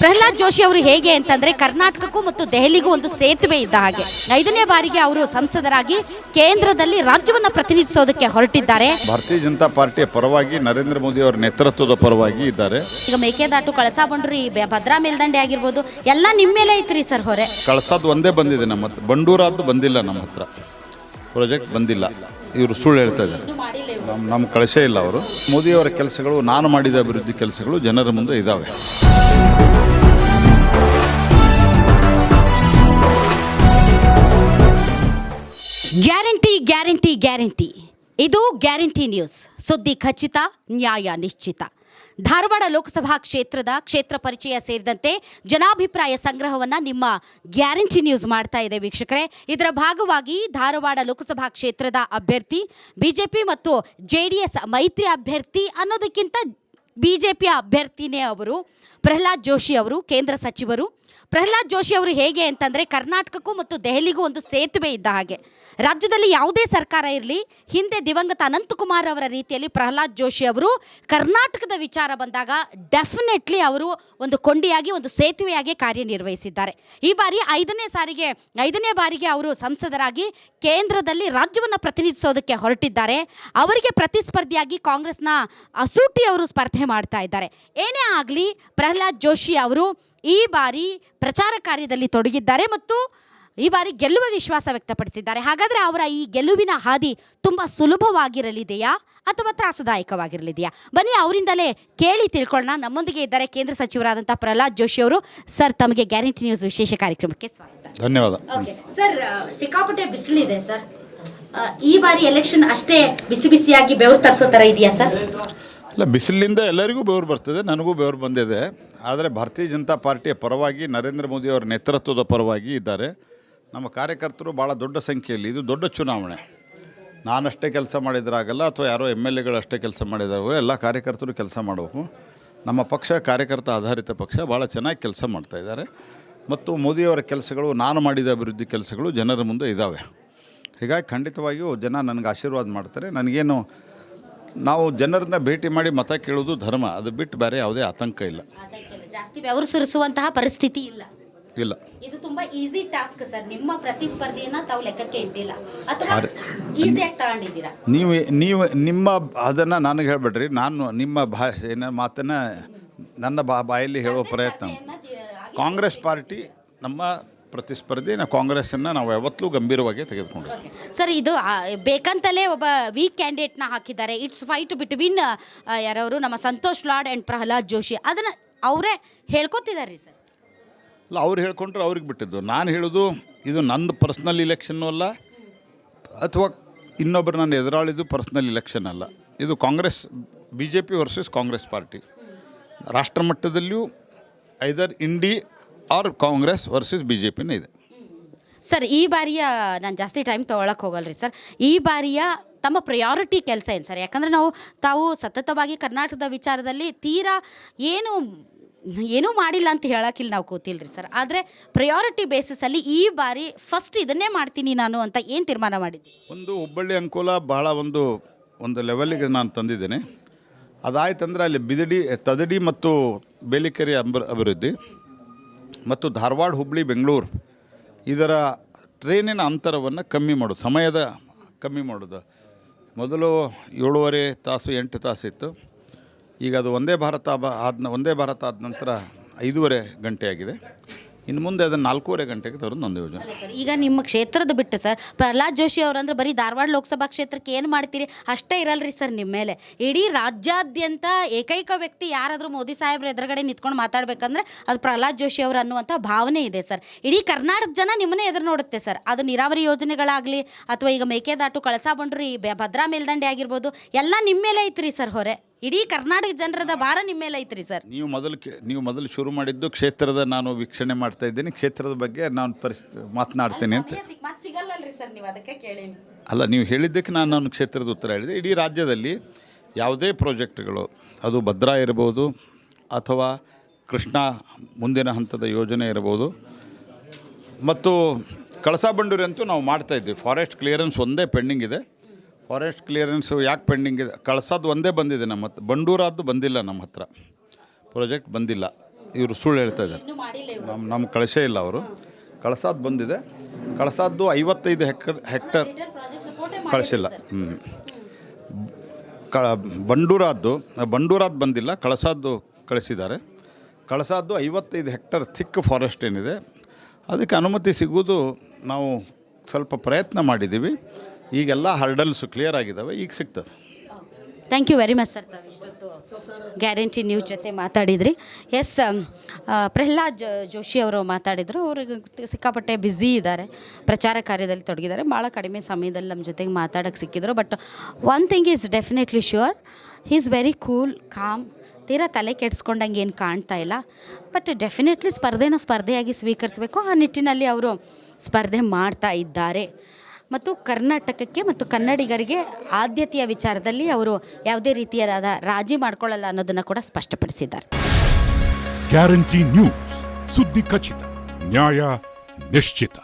ಪ್ರಹ್ಲಾದ್ ಜೋಶಿ ಅವರು ಹೇಗೆ ಅಂತಂದ್ರೆ ಕರ್ನಾಟಕಕ್ಕೂ ಮತ್ತು ದೆಹಲಿಗೂ ಒಂದು ಸೇತುವೆ ಇದ್ದ ಹಾಗೆ 5ನೇ ಬಾರಿಗೆ ಅವರು ಸಂಸದರಾಗಿ ಕೇಂದ್ರದಲ್ಲಿ ರಾಜ್ಯವನ್ನ ಪ್ರತಿನಿಧಿಸೋದಕ್ಕೆ ಹೊರಟಿದ್ದಾರೆ. ಭಾರತೀಯ ಜನತಾ ಪಾರ್ಟಿಯ ಪರವಾಗಿ ನರೇಂದ್ರ ಮೋದಿ ಅವರ ನೇತೃತ್ವದ ಪರವಾಗಿ ಇದ್ದಾರೆ. ಈಗ ಮೇಕೆದಾಟು ಕಳಸಾ ಬಂಡೂರಿ ಭದ್ರಾ ಮೇಲ್ದಂಡೆ ಆಗಿರ್ಬೋದು ಎಲ್ಲ ನಿಮ್ಮ ಮೇಲೆ ಐತ್ರಿ ಸರ್ ಹೊರೆ. ಕಳಸಾದ್ ಒಂದೇ ಬಂದಿದೆ ನಮ್ಮ ಹತ್ರ, ಬಂಡೂರಾದ್ದು ಬಂದಿಲ್ಲ, ನಮ್ಮ ಹತ್ರ ಪ್ರಾಜೆಕ್ಟ್ ಬಂದಿಲ್ಲ. ಇವರು ಸುಳ್ಳು ಹೇಳ್ತಾ ಇದ್ದಾರೆ, ನಮ್ಮ ಕಳಸೇ ಇಲ್ಲ. ಅವರು ಮೋದಿಯವರ ಕೆಲಸಗಳು, ನಾನು ಮಾಡಿದ ಅಭಿವೃದ್ಧಿ ಕೆಲಸಗಳು ಜನರ ಮುಂದೆ ಇದ್ದಾವೆ. ಗ್ಯಾರಂಟಿ ಗ್ಯಾರಂಟಿ ಗ್ಯಾರಂಟಿ, ಇದು ಗ್ಯಾರಂಟಿ ನ್ಯೂಸ್. ಸುದ್ದಿ ಖಚಿತ, ನ್ಯಾಯ ನಿಶ್ಚಿತ. ಧಾರವಾಡ ಲೋಕಸಭಾ ಕ್ಷೇತ್ರ ಪರಿಚಯ ಸೇರಿದಂತೆ ಜನಾಭಿಪ್ರಾಯ ಸಂಗ್ರಹವನ್ನು ನಿಮ್ಮ ಗ್ಯಾರಂಟಿ ನ್ಯೂಸ್ ಮಾಡ್ತಾ ಇದೆ ವೀಕ್ಷಕರೇ. ಇದರ ಭಾಗವಾಗಿ ಧಾರವಾಡ ಲೋಕಸಭಾ ಕ್ಷೇತ್ರದ ಅಭ್ಯರ್ಥಿ ಬಿಜೆಪಿ ಮತ್ತು JDS ಮೈತ್ರಿ ಅಭ್ಯರ್ಥಿ ಅನ್ನೋದಕ್ಕಿಂತ ಬಿಜೆಪಿಯ ಅಭ್ಯರ್ಥಿನೇ ಅವರು ಪ್ರಹ್ಲಾದ್ ಜೋಶಿ ಅವರು, ಕೇಂದ್ರ ಸಚಿವರು. ಪ್ರಹ್ಲಾದ್ ಜೋಶಿ ಅವರು ಹೇಗೆ ಅಂತಂದರೆ ಕರ್ನಾಟಕಕ್ಕೂ ಮತ್ತು ದೆಹಲಿಗೂ ಒಂದು ಸೇತುವೆ ಇದ್ದ ಹಾಗೆ. ರಾಜ್ಯದಲ್ಲಿ ಯಾವುದೇ ಸರ್ಕಾರ ಇರಲಿ, ಹಿಂದೆ ದಿವಂಗತ ಅನಂತಕುಮಾರ್ ಅವರ ರೀತಿಯಲ್ಲಿ ಪ್ರಹ್ಲಾದ್ ಜೋಶಿ ಅವರು ಕರ್ನಾಟಕದ ವಿಚಾರ ಬಂದಾಗ ಡೆಫಿನೆಟ್ಲಿ ಅವರು ಒಂದು ಕೊಂಡಿಯಾಗಿ, ಒಂದು ಸೇತುವೆಯಾಗಿ ಕಾರ್ಯನಿರ್ವಹಿಸಿದ್ದಾರೆ. ಈ ಬಾರಿ 5ನೇ ಬಾರಿಗೆ ಅವರು ಸಂಸದರಾಗಿ ಕೇಂದ್ರದಲ್ಲಿ ರಾಜ್ಯವನ್ನು ಪ್ರತಿನಿಧಿಸೋದಕ್ಕೆ ಹೊರಟಿದ್ದಾರೆ. ಅವರಿಗೆ ಪ್ರತಿಸ್ಪರ್ಧಿಯಾಗಿ ಕಾಂಗ್ರೆಸ್ನ ಅಸೂಟಿ ಅವರು ಸ್ಪರ್ಧೆ ಮಾಡ್ತಾ ಇದ್ದಾರೆ. ಏನೇ ಆಗಲಿ, ಪ್ರಹ್ಲಾದ್ ಜೋಶಿ ಅವರು ಈ ಬಾರಿ ಪ್ರಚಾರ ಕಾರ್ಯದಲ್ಲಿ ತೊಡಗಿದ್ದಾರೆ ಮತ್ತು ಈ ಬಾರಿ ಗೆಲ್ಲುವ ವಿಶ್ವಾಸ ವ್ಯಕ್ತಪಡಿಸಿದ್ದಾರೆ. ಹಾಗಾದರೆ ಅವರ ಈ ಗೆಲುವಿನ ಹಾದಿ ತುಂಬ ಸುಲಭವಾಗಿರಲಿದೆಯಾ ಅಥವಾ ತ್ರಾಸದಾಯಕವಾಗಿರಲಿದೆಯಾ? ಬನ್ನಿ ಅವರಿಂದಲೇ ಕೇಳಿ ತಿಳ್ಕೊಳ್ಳೋಣ. ನಮ್ಮೊಂದಿಗೆ ಇದ್ದಾರೆ ಕೇಂದ್ರ ಸಚಿವರಾದಂಥ ಪ್ರಹ್ಲಾದ್ ಜೋಶಿ ಅವರು. ಸರ್, ತಮಗೆ ಗ್ಯಾರಂಟಿ ನ್ಯೂಸ್ ವಿಶೇಷ ಕಾರ್ಯಕ್ರಮಕ್ಕೆ ಸ್ವಾಗತ. ಧನ್ಯವಾದ. ಓಕೆ ಸರ್, ಸಿಕ್ಕಾಪಟ್ಟೆ ಬಿಸಿಲಿದೆ ಸರ್. ಈ ಬಾರಿ ಎಲೆಕ್ಷನ್ ಅಷ್ಟೇ ಬಿಸಿ ಬಿಸಿಯಾಗಿ ಬೆವರು ತರಿಸೋ ಥರ ಇದೆಯಾ ಸರ್? ಇಲ್ಲ, ಬಿಸಿಲಿನಿಂದ ಎಲ್ಲರಿಗೂ ಬೆವರು ಬರ್ತದೆ, ನನಗೂ ಬೆವರು ಬಂದಿದೆ. ಆದರೆ ಭಾರತೀಯ ಜನತಾ ಪಾರ್ಟಿಯ ಪರವಾಗಿ ನರೇಂದ್ರ ಮೋದಿ ಅವರ ನೇತೃತ್ವದ ಪರವಾಗಿ ಇದ್ದಾರೆ. ನಮ್ಮ ಕಾರ್ಯಕರ್ತರು ಭಾಳ ದೊಡ್ಡ ಸಂಖ್ಯೆಯಲ್ಲಿ, ಇದು ದೊಡ್ಡ ಚುನಾವಣೆ. ನಾನಷ್ಟೇ ಕೆಲಸ ಮಾಡಿದ್ರಾಗಲ್ಲ, ಅಥವಾ ಯಾರೋ MLAಗಳು ಅಷ್ಟೇ ಕೆಲಸ ಮಾಡಿದಾಗ ಎಲ್ಲ ಕಾರ್ಯಕರ್ತರು ಕೆಲಸ ಮಾಡಬೇಕು. ನಮ್ಮ ಪಕ್ಷ ಕಾರ್ಯಕರ್ತ ಆಧಾರಿತ ಪಕ್ಷ, ಭಾಳ ಚೆನ್ನಾಗಿ ಕೆಲಸ ಮಾಡ್ತಾಯಿದ್ದಾರೆ. ಮತ್ತು ಮೋದಿಯವರ ಕೆಲಸಗಳು, ನಾನು ಮಾಡಿದ ಅಭಿವೃದ್ಧಿ ಕೆಲಸಗಳು ಜನರ ಮುಂದೆ ಇದ್ದಾವೆ. ಹೀಗಾಗಿ ಖಂಡಿತವಾಗಿಯೂ ಜನ ನನಗೆ ಆಶೀರ್ವಾದ ಮಾಡ್ತಾರೆ. ನನಗೇನು, ನಾವು ಜನರನ್ನ ಭೇಟಿ ಮಾಡಿ ಮತ ಕೇಳೋದು ಧರ್ಮ, ಅದು ಬಿಟ್ಟು ಬೇರೆ ಯಾವುದೇ ಆತಂಕ ಇಲ್ಲ. ಜಾಸ್ತಿ ಬೆವರು ಸುರಿಸುವಂತಹ ಪರಿಸ್ಥಿತಿ ಇಲ್ಲ. ಇದು ತುಂಬಾ ಈಸಿ ಟಾಸ್ಕ್ ಸರ್. ನಿಮ್ಮ ಪ್ರತಿಸ್ಪರ್ಧಿಯನ್ನ ತಾವು ಲೆಕ್ಕಕ್ಕೆ ಇಟ್ಟಿಲ್ಲ ಅಥವಾ ಈಸಿಯಾಗಿ ತಗೊಂಡಿದ್ದೀರಾ? ನೀವು ನಿಮ್ಮ ಅದನ್ನು ನನಗೆ ಹೇಳ್ಬೇಡ್ರಿ. ನಾನು ನಿಮ್ಮ ಭಾಷೆನ ಮಾತನ್ನು ನನ್ನ ಬಾಯಲ್ಲಿ ಹೇಳೋ ಪ್ರಯತ್ನ. ಕಾಂಗ್ರೆಸ್ ಪಾರ್ಟಿ ನಮ್ಮ ಪ್ರತಿಸ್ಪರ್ಧಿ, ಕಾಂಗ್ರೆಸ್ಸನ್ನು ನಾವು ಯಾವತ್ತೂ ಗಂಭೀರವಾಗಿ ತೆಗೆದುಕೊಂಡಿದ್ದೀವಿ. ಸರ್, ಇದು ಬೇಕಂತಲೇ ಒಬ್ಬ ವೀಕ್ ಕ್ಯಾಂಡಿಡೇಟ್ನ ಹಾಕಿದ್ದಾರೆ. ಇಟ್ಸ್ ಫೈಟ್ ಬಿಟ್ವೀನ್ ಯಾರವರು, ನಮ್ಮ ಸಂತೋಷ್ ಲಾಡ್ ಆ್ಯಂಡ್ ಪ್ರಹ್ಲಾದ್ ಜೋಶಿ. ಅದನ್ನು ಅವರೇ ಹೇಳ್ಕೊತಿದ್ದಾರೆ ಸರ್. ಇಲ್ಲ, ಅವ್ರು ಹೇಳ್ಕೊಂಡ್ರೆ ಅವ್ರಿಗೆ ಬಿಟ್ಟಿದ್ದು. ನಾನು ಹೇಳೋದು, ಇದು ನಂದು ಪರ್ಸ್ನಲ್ ಇಲೆಕ್ಷನ್ನು ಅಲ್ಲ, ಅಥವಾ ಇನ್ನೊಬ್ಬರು ನನ್ನ ಎದುರಾಳಿದು ಪರ್ಸ್ನಲ್ ಇಲೆಕ್ಷನ್ ಅಲ್ಲ. ಇದು Congress, BJP versus Congress party. ರಾಷ್ಟ್ರ ಮಟ್ಟದಲ್ಲಿಯೂ ಐದರ್ ಇಂಡಿ ಆರ್ ಕಾಂಗ್ರೆಸ್ ವರ್ಸಸ್ BJPನೇ ಇದೆ. ಸರ್, ಈ ಬಾರಿಯ ನಾನು ಜಾಸ್ತಿ ಟೈಮ್ ತೊಗೊಳಕ್ಕೆ ಹೋಗಲ್ರಿ ಸರ್. ಈ ಬಾರಿಯ ತಮ್ಮ ಪ್ರಯಾರಿಟಿ ಕೆಲಸ ಏನು ಸರ್? ಯಾಕಂದರೆ ತಾವು ಸತತವಾಗಿ ಕರ್ನಾಟಕದ ವಿಚಾರದಲ್ಲಿ ತೀರಾ ಏನೂ ಮಾಡಿಲ್ಲ ಅಂತ ಹೇಳೋಕ್ಕಿಲ್ಲ, ನಾವು ಕೂತಿಲ್ರಿ ಸರ್. ಆದರೆ ಪ್ರಯಾರಿಟಿ ಬೇಸಿಸಲ್ಲಿ ಈ ಬಾರಿ ಫಸ್ಟ್ ಇದನ್ನೇ ಮಾಡ್ತೀನಿ ನಾನು ಅಂತ ಏನು ತೀರ್ಮಾನ ಮಾಡಿದ್ದೆ? ಒಂದು ಹುಬ್ಬಳ್ಳಿ ಅಂಕೋಲ ಭಾಳ ಒಂದು ಲೆವೆಲಿಗೆ ನಾನು ತಂದಿದ್ದೇನೆ. ಅದಾಯ್ತಂದ್ರೆ ಅಲ್ಲಿ ತದಡಿ ಮತ್ತು ಬೇಲಿಕೆರೆ ಅಭಿವೃದ್ಧಿ ಮತ್ತು ಧಾರವಾಡ, ಹುಬ್ಬಳ್ಳಿ, ಬೆಂಗಳೂರು ಇದರ ಟ್ರೈನಿನ ಅಂತರವನ್ನು ಕಮ್ಮಿ ಮಾಡೋದು, ಸಮಯದ ಕಮ್ಮಿ ಮಾಡೋದು. ಮೊದಲು 7.5 ತಾಸು 8 ತಾಸು ಇತ್ತು. ಈಗ ಅದು ಒಂದೇ ಭಾರತ ಆದ ನಂತರ 5.5 ಗಂಟೆ ಆಗಿದೆ. ಇನ್ನು ಮುಂದೆ ಅದನ್ನು 4.5 ಗಂಟೆಗೆ ತರೋದು ಒಂದು ಯೋಜನೆ. ಈಗ ನಿಮ್ಮ ಕ್ಷೇತ್ರದ ಬಿಟ್ಟು ಸರ್, ಪ್ರಹ್ಲಾದ್ ಜೋಶಿ ಅವರಂದ್ರೆ ಬರೀ ಧಾರವಾಡ ಲೋಕಸಭಾ ಕ್ಷೇತ್ರಕ್ಕೆ ಏನು ಮಾಡ್ತೀರಿ ಅಷ್ಟೇ ಇರಲ್ರಿ ಸರ್. ನಿಮ್ಮ ಮೇಲೆ ಇಡೀ ರಾಜ್ಯಾದ್ಯಂತ ಏಕೈಕ ವ್ಯಕ್ತಿ ಯಾರಾದರೂ ಮೋದಿ ಸಾಹೇಬ್ರ ಎದುರುಗಡೆ ನಿಂತ್ಕೊಂಡು ಮಾತಾಡಬೇಕಂದ್ರೆ ಅದು ಪ್ರಹ್ಲಾದ್ ಜೋಶಿ ಅವರು ಅನ್ನುವಂಥ ಭಾವನೆ ಇದೆ ಸರ್. ಇಡೀ ಕರ್ನಾಟಕ ಜನ ನಿಮ್ಮನ್ನೇ ಎದುರು ನೋಡುತ್ತೆ ಸರ್. ಅದು ನೀರಾವರಿ ಯೋಜನೆಗಳಾಗಲಿ ಅಥವಾ ಈಗ ಮೇಕೆದಾಟು ಕಳಸಾ ಬಂಡೂರಿ ಭದ್ರಾ ಮೇಲ್ದಂಡೆ ಆಗಿರ್ಬೋದು, ಎಲ್ಲ ನಿಮ್ಮ ಮೇಲೆ ಐತ್ರಿ ಸರ್ ಹೊರೆ. ಇಡೀ ಕರ್ನಾಟಕ ಜನರದ ಭಾರ ನಿಮ್ಮ ಮೇಲೆ ಐತ್ರಿ ಸರ್. ನೀವು ಮೊದಲು ಶುರು ಮಾಡಿದ್ದು ಕ್ಷೇತ್ರದ, ನಾನು ವೀಕ್ಷಣೆ ಮಾಡ್ತಾ ಇದ್ದೀನಿ, ಕ್ಷೇತ್ರದ ಬಗ್ಗೆ ನಾನು ಮಾತನಾಡ್ತೇನೆ ಅಂತ. ಸಿಗಲ್ಲಲ್ರಿ ಸರ್, ನೀವು ಅದಕ್ಕೆ ಕೇಳಿ. ಅಲ್ಲ, ನೀವು ಹೇಳಿದ್ದಕ್ಕೆ ನಾನು ಕ್ಷೇತ್ರದ ಉತ್ತರ ಹೇಳಿದೆ. ಇಡೀ ರಾಜ್ಯದಲ್ಲಿ ಯಾವುದೇ ಪ್ರಾಜೆಕ್ಟ್ಗಳು, ಅದು ಭದ್ರಾ ಇರ್ಬೋದು ಅಥವಾ ಕೃಷ್ಣ ಮುಂದಿನ ಹಂತದ ಯೋಜನೆ ಇರ್ಬೋದು, ಮತ್ತು ಕಳಸಾ ಬಂಡೂರಿ ಅಂತೂ ನಾವು ಮಾಡ್ತಾಯಿದ್ವಿ. ಫಾರೆಸ್ಟ್ ಕ್ಲಿಯರೆನ್ಸ್ ಒಂದೇ ಪೆಂಡಿಂಗ್ ಇದೆ. ಫಾರೆಸ್ಟ್ ಕ್ಲಿಯರೆನ್ಸು ಯಾಕೆ ಪೆಂಡಿಂಗ್ ಇದೆ? ಕಳಸಾದ್ದು ಒಂದೇ ಬಂದಿದೆ ನಮ್ಮ ಹತ್ರ, ಬಂಡೂರಾದ್ದು ಬಂದಿಲ್ಲ, ನಮ್ಮ ಹತ್ರ ಪ್ರಾಜೆಕ್ಟ್ ಬಂದಿಲ್ಲ. ಇವರು ಸುಳ್ಳು ಹೇಳ್ತಾ ಇದ್ದಾರೆ. ನಮ್ಮ ಕಳಿಸೇ ಇಲ್ಲ ಅವರು. ಕಳಸಾದ್ ಬಂದಿದೆ. ಕಳಸಾದ್ದು 55 ಹೆಕ್ಟರ್ ಕಳಿಸಿಲ್ಲ. ಬಂಡೂರಾದ್ದು ಬಂದಿಲ್ಲ, ಕಳಸಾದ್ದು ಕಳಿಸಿದ್ದಾರೆ. ಕಳಸಾದ್ದು 55 ಹೆಕ್ಟರ್ ಥಿಕ್ ಫಾರೆಸ್ಟ್ ಏನಿದೆ ಅದಕ್ಕೆ ಅನುಮತಿ ಸಿಗೋದು ನಾವು ಸ್ವಲ್ಪ ಪ್ರಯತ್ನ ಮಾಡಿದ್ದೀವಿ. ಈಗೆಲ್ಲ ಹರ್ಡಲ್ಸು ಕ್ಲಿಯರ್ ಆಗಿದ್ದಾವೆ, ಈಗ ಸಿಗ್ತದೆ. Thank you very much sir. ತಾವು ಇಷ್ಟೊತ್ತು ಗ್ಯಾರಂಟಿ ನ್ಯೂಸ್ ಜೊತೆ ಮಾತಾಡಿದ್ರಿ. ಎಸ್, ಪ್ರಹ್ಲಾದ್ ಜೋಶಿ ಅವರು ಮಾತಾಡಿದರು. ಅವ್ರಿಗೆ ಸಿಕ್ಕಾಪಟ್ಟೆ ಬ್ಯುಸಿ ಇದ್ದಾರೆ, ಪ್ರಚಾರ ಕಾರ್ಯದಲ್ಲಿ ತೊಡಗಿದ್ದಾರೆ. ಭಾಳ ಕಡಿಮೆ ಸಮಯದಲ್ಲಿ ನಮ್ಮ ಜೊತೆಗೆ ಮಾತಾಡೋಕ್ಕೆ ಸಿಕ್ಕಿದ್ರು. But one thing is definitely sure, he is very cool, com, ತೀರಾ ತಲೆ ಕೆಡಿಸ್ಕೊಂಡಂಗೆ ಏನು ಕಾಣ್ತಾ ಇಲ್ಲ. ಬಟ್ ಡೆಫಿನೆಟ್ಲಿ ಸ್ಪರ್ಧೆಯಾಗಿ ಸ್ವೀಕರಿಸಬೇಕು. ಆ ನಿಟ್ಟಿನಲ್ಲಿ ಅವರು ಸ್ಪರ್ಧೆ ಮಾಡ್ತಾ ಇದ್ದಾರೆ. ಮತ್ತು ಕರ್ನಾಟಕಕ್ಕೆ ಮತ್ತು ಕನ್ನಡಿಗರಿಗೆ ಆದ್ಯತೆಯ ವಿಚಾರದಲ್ಲಿ ಅವರು ಯಾವುದೇ ರೀತಿಯಾದ ರಾಜಿ ಮಾಡಿಕೊಳ್ಳಲ್ಲ ಅನ್ನೋದನ್ನು ಕೂಡ ಸ್ಪಷ್ಟಪಡಿಸಿದ್ದಾರೆ. ಗ್ಯಾರಂಟಿ ನ್ಯೂಸ್, ಸುದ್ದಿ ಖಚಿತ, ನ್ಯಾಯ ನಿಶ್ಚಿತ.